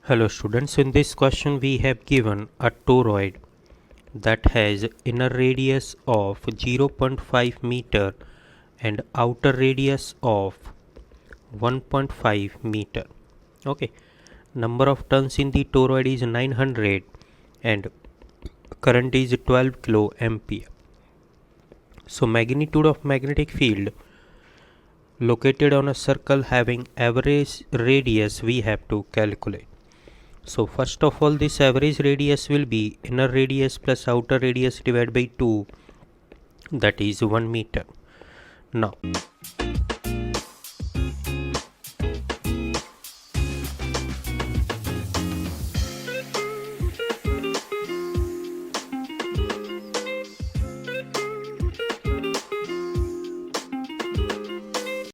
Hello students, in this question we have given a toroid that has inner radius of 0.5 meter and outer radius of 1.5 meter. Okay, number of turns in the toroid is 900 and current is 12 kilo ampere. So magnitude of magnetic field located on a circle having average radius we have to calculate. So first of all, this average radius will be inner radius plus outer radius divided by 2, that is 1 meter. Now